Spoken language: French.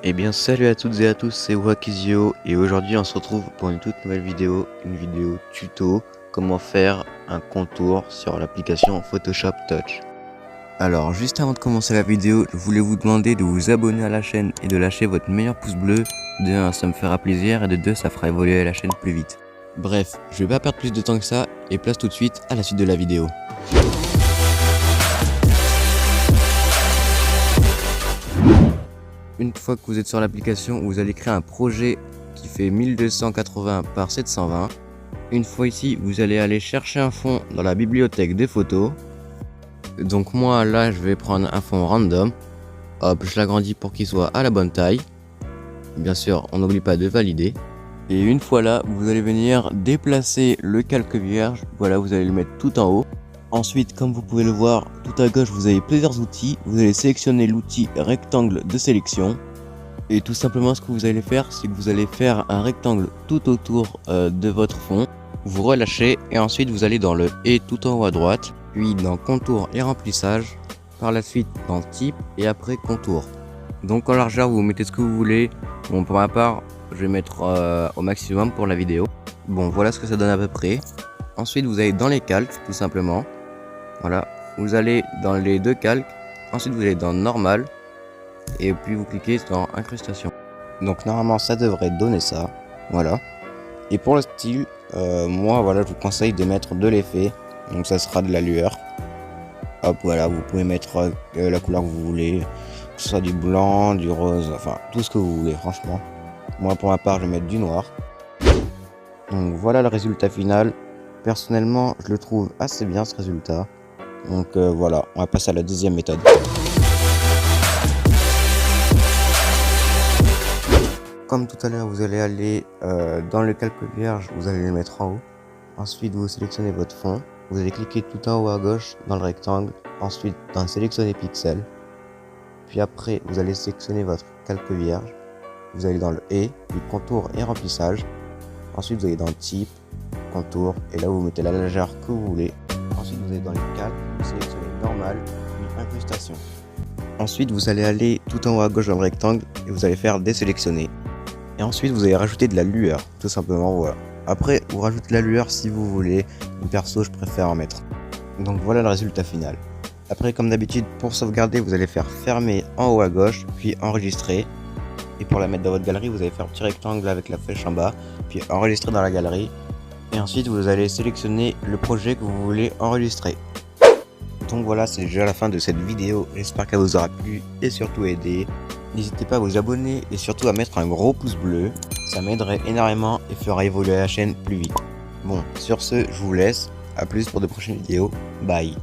Eh bien salut à toutes et à tous, c'est Wakizio et aujourd'hui on se retrouve pour une toute nouvelle vidéo, une vidéo tuto comment faire un contour sur l'application Photoshop Touch. Alors juste avant de commencer la vidéo, je voulais vous demander de vous abonner à la chaîne et de lâcher votre meilleur pouce bleu. De 1, ça me fera plaisir et de 2, ça fera évoluer la chaîne plus vite. Bref, je vais pas perdre plus de temps que ça et place tout de suite à la suite de la vidéo. Une fois que vous êtes sur l'application, vous allez créer un projet qui fait 1280 par 720. Une fois ici, vous allez aller chercher un fond dans la bibliothèque des photos. Donc moi là, je vais prendre un fond random. Hop, je l'agrandis pour qu'il soit à la bonne taille. Bien sûr, on n'oublie pas de valider. Et une fois là, vous allez venir déplacer le calque vierge. Voilà, vous allez le mettre tout en haut. Ensuite, comme vous pouvez le voir, tout à gauche, vous avez plusieurs outils. Vous allez sélectionner l'outil rectangle de sélection. Et tout simplement, ce que vous allez faire, c'est que vous allez faire un rectangle tout autour de votre fond. Vous relâchez et ensuite, vous allez dans le « et » tout en haut à droite. Puis dans « contour et remplissage ». Par la suite, dans « type » et après « contour ». Donc en largeur, vous mettez ce que vous voulez. Bon, pour ma part, je vais mettre au maximum pour la vidéo. Bon, voilà ce que ça donne à peu près. Ensuite, vous allez dans les calques, tout simplement. Voilà, vous allez dans les deux calques, ensuite vous allez dans normal et puis vous cliquez dans incrustation. Donc normalement ça devrait donner ça, voilà. Et pour le style, moi voilà, je vous conseille de mettre de l'effet, donc ça sera de la lueur. Hop, voilà, vous pouvez mettre la couleur que vous voulez, que ce soit du blanc, du rose, enfin tout ce que vous voulez franchement. Moi pour ma part je vais mettre du noir. Donc voilà le résultat final. Personnellement je le trouve assez bien ce résultat. Donc voilà, on va passer à la deuxième méthode. Comme tout à l'heure, vous allez aller dans le calque vierge, vous allez le mettre en haut. Ensuite, vous sélectionnez votre fond. Vous allez cliquer tout en haut à gauche dans le rectangle. Ensuite, dans sélectionner pixel. Puis après, vous allez sélectionner votre calque vierge. Vous allez dans le « et », puis contour et remplissage. Ensuite, vous allez dans type, contour, et là, vous mettez la largeur que vous voulez. Ensuite, vous allez dans les calques, vous sélectionnez normal, puis incrustation. Ensuite, vous allez aller tout en haut à gauche dans le rectangle et vous allez faire désélectionner. Et ensuite, vous allez rajouter de la lueur, tout simplement, voilà. Après, vous rajoutez de la lueur si vous voulez. Perso, je préfère en mettre. Donc voilà le résultat final. Après, comme d'habitude, pour sauvegarder, vous allez faire fermer en haut à gauche, puis enregistrer. Et pour la mettre dans votre galerie, vous allez faire petit rectangle avec la flèche en bas, puis enregistrer dans la galerie. Et ensuite, vous allez sélectionner le projet que vous voulez enregistrer. Donc voilà, c'est déjà la fin de cette vidéo. J'espère qu'elle vous aura plu et surtout aidé. N'hésitez pas à vous abonner et surtout à mettre un gros pouce bleu. Ça m'aiderait énormément et fera évoluer la chaîne plus vite. Bon, sur ce, je vous laisse. A plus pour de prochaines vidéos. Bye.